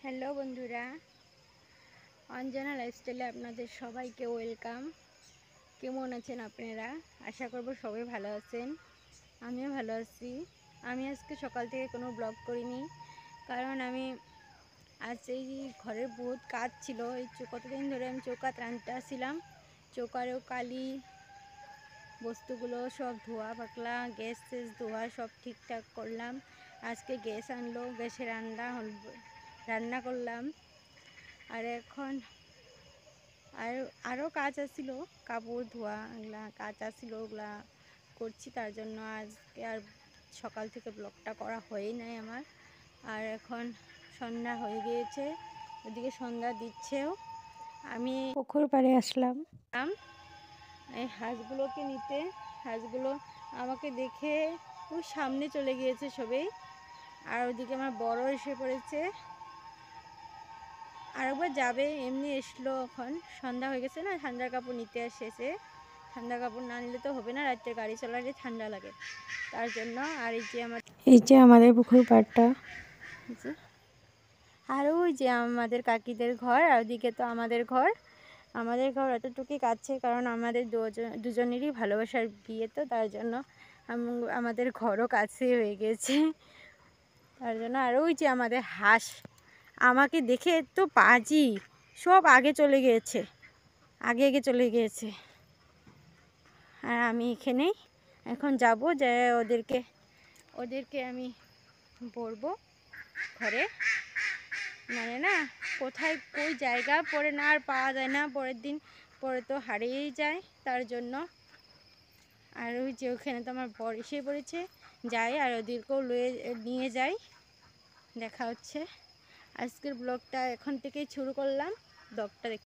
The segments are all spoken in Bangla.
হ্যালো বন্ধুরা, অঞ্জনা লাইফস্টাইলে আপনাদের সবাইকে ওয়েলকাম। কেমন আছেন আপনারা? আশা করব সবাই ভালো আছেন। আমিও ভালো আছি। আমি আজকে সকাল থেকে কোনো ব্লগ করিনি, কারণ আমি আজ এই ঘরের বহুত কাজ ছিল। এই কতদিন ধরে আমি চৌকাত রান্নাছিলাম, চৌকারেও কালি বস্তুগুলো সব ধোয়া পাকলা, গ্যাস ধোয়া সব ঠিকঠাক করলাম। আজকে গ্যাস আনলো, গ্যাসে রান্না করলাম। আর এখন আরও কাজ আছিল, কাপড় ধোয়া এগুলা কাজ আছিল, ওগুলা করছি। তার জন্য আজকে আর সকাল থেকে ব্লগটা করা হয়ই নাই আমার। আর এখন সন্ধ্যা হয়ে গিয়েছে, ওদিকে সন্ধ্যা দিচ্ছেও। আমি পুকুর পাড়ে আসলাম এই হাঁসগুলোকে নিতে। হাঁসগুলো আমাকে দেখে ওই সামনে চলে গিয়েছে সবেই। আর ওদিকে আমার বড় এসে পড়েছে, আরেকবার যাবে, এমনি এসলো। এখন সন্ধ্যা হয়ে গেছে না, ঠান্ডার কাপড় নিতে এসেছে। ঠান্ডার কাপড় না নিলে তো হবে না, রাত্রে গাড়ি চালালে ঠান্ডা লাগে, তার জন্য। আর এই যে আমাদের পুকুর পাড়টা, আর ওই যে আমাদের কাকিদের ঘর, আর ওদিকে তো আমাদের ঘর। এতটুকুই কাছে, কারণ আমাদের দুজনেরই ভালোবাসার বিয়ে, তো তার জন্য আমাদের ঘরও কাছে হয়ে গেছে, তার জন্য। আর ওই যে আমাদের হাঁস আমাকে দেখে তো পাজি সব আগে চলে গিয়েছে। আর আমি এখানেই এখন যাব, যে ওদেরকে আমি বলবো ঘরে, মানে না কোথায় কোই জায়গা পরে না আর পাওয়া যায় না, পরের দিন পরে তো হারিয়েই যায়, তার জন্য। আর ওই যে ওখানে তো আমার বর এসে পড়েছে, যাই আর ওদেরকেও নিয়ে যাই। দেখা হচ্ছে। আজকের ব্লগটা এখন থেকেই শুরু করলাম। ব্লগটা দেখ,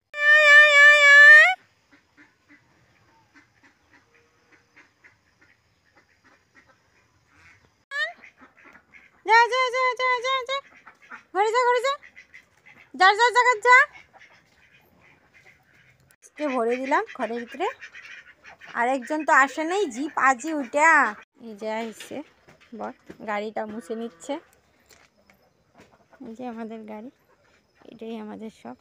যা যা যা যা যা যা ঘরে যা, যার জায়গা যা। ভরে দিলাম ঘরের ভিতরে। আরেকজন তো আসে নাই, জি পাজি উঠা। এই যে আসছে বর, গাড়িটা মুছে নিচ্ছে। এই যে আমাদের গাড়ি, এটাই আমাদের সব।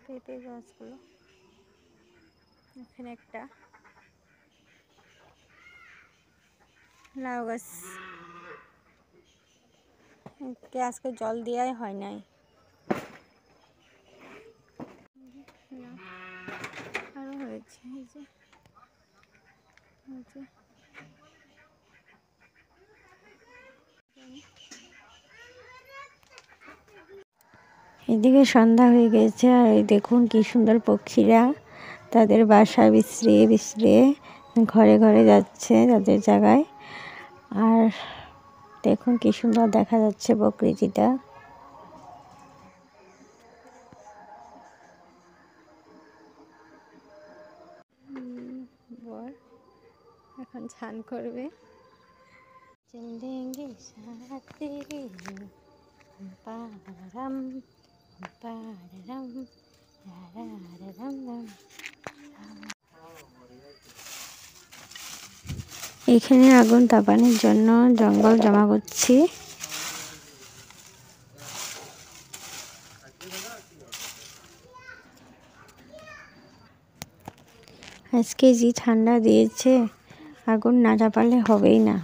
পেঁপে গাছগুলো, এখানে একটা লাউ গাছ, আজকে জল দেওয়াই হয় নাই। আরও হয়েছে, এই যে এদিকে সন্ধ্যা হয়ে গেছে। আর এই দেখুন কি সুন্দর পক্ষীরা তাদের বাসা বিশ্রিয়ে বিশ্রিয়ে ঘরে ঘরে যাচ্ছে, তাদের জায়গায়। আর দেখুন কি সুন্দর দেখা যাচ্ছে প্রকৃতিটা। বর এখন স্নান করবে। চন্দেঙ্গে সাথে পারাম পারাম রারারাম। এখানে আগুন তাপানোর জন্য জঙ্গল জমা করছি। আজকে যে ঠান্ডা দিয়েছে, আগুন না চাপালে হবেই না।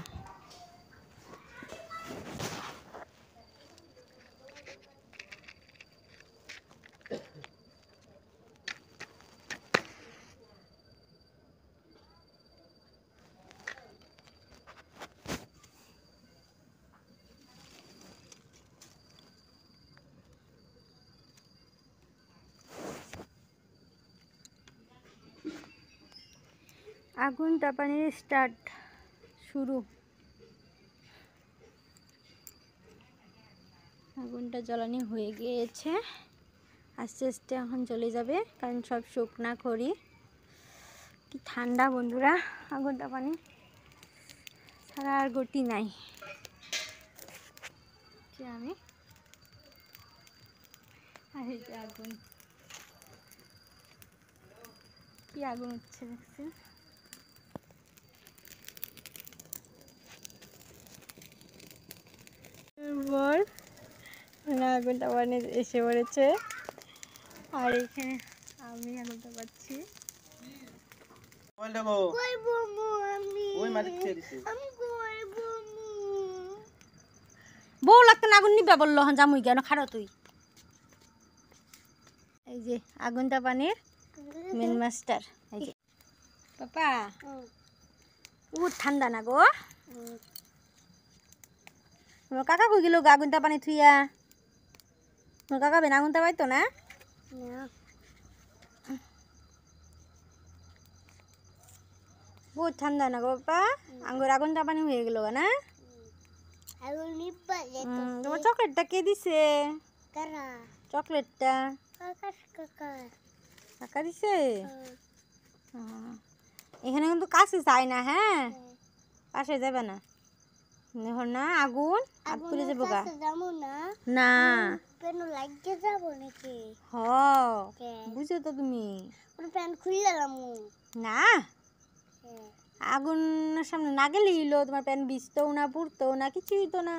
আগুন তাপানোর শুরু। আগুনটা জ্বালানি হয়ে গিয়েছে, আস্তে আস্তে এখন জ্বলে যাবে, কারণ সব শুকনা খড়ি। কি ঠান্ডা বন্ধুরা, আগুন তাপানি ছাড়া আর গতি নাই। আমি আর এই যে আগুন, কি আগুন উঠছে দেখছেন। আগুনটা পানি এসে পড়েছে আর এখানে আমি আগুনটা পাচ্ছি। বউ লাগতে না আগুন নিবা বললো হন জামুই কেন খারো তুই। এই যে আগুনটা পানির মেন মাস্টার এই যে পাপা ঠান্ডা না গো। কাকা কই গেল আগুনটা পানি থুইয়া? কাকা বেন আগুনটা পাইতো না? বহুত ঠান্ডা না গো পাপা, আঙ্গুর আগুনটা পানি হয়ে গেল না? তোমার চকলেটটা কে দিছে? চকলেটটা কাকা দিছে। এখানে কিন্তু কাছে যায় না, হ্যাঁ পাশে যাবে না এখন না, আগুন হাত পুড়ে যাবো গা। না হ বুঝো তো তুমি না, আগুনের সামনে না গেলে হইলো, তোমার প্যান ভিজতেও না পুড়তেও না কিছুই হইতো না,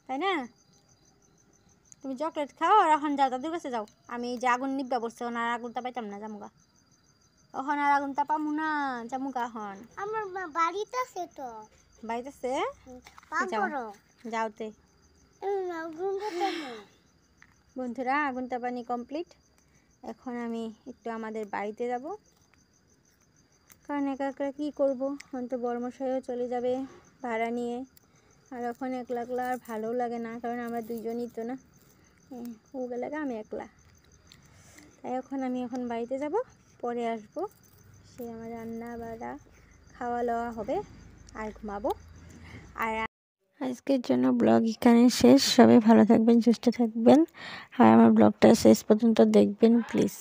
তাই না? তুমি চকলেট খাও আর এখন যাও দাদুর কাছে যাও। আমি যে আগুন নিবা বলছে ওখানে আর আগুনটা পাইতাম না, জামুগা ওখানে আর আগুনটা পামু না, জামুগা এখন আমার বাড়িতে আছে তো। বাড়িতে আছে যাওতে। বন্ধুরা আগুনটা পানি কমপ্লিট, এখন আমি একটু আমাদের বাড়িতে যাব, কারণ একা একা কী করবো, অন্ত বর্মশাইও চলে যাবে ভাড়া নিয়ে, আর ওখানে একলা একলা আর ভালোও লাগে না, কারণ আমরা দুইজনই তো না, ও গেলে আমি একলা, তাই আমি এখন বাড়িতে যাব, পরে আসবো, সে আমার রান্না বাড়া খাওয়া দাওয়া হবে আর ঘুমাবো। আর আজকের জন্য ব্লগ এখানে শেষ, সবাই ভালো থাকবেন সুস্থ থাকবেন আর আমার ব্লগটা শেষ পর্যন্ত দেখবেন প্লিজ।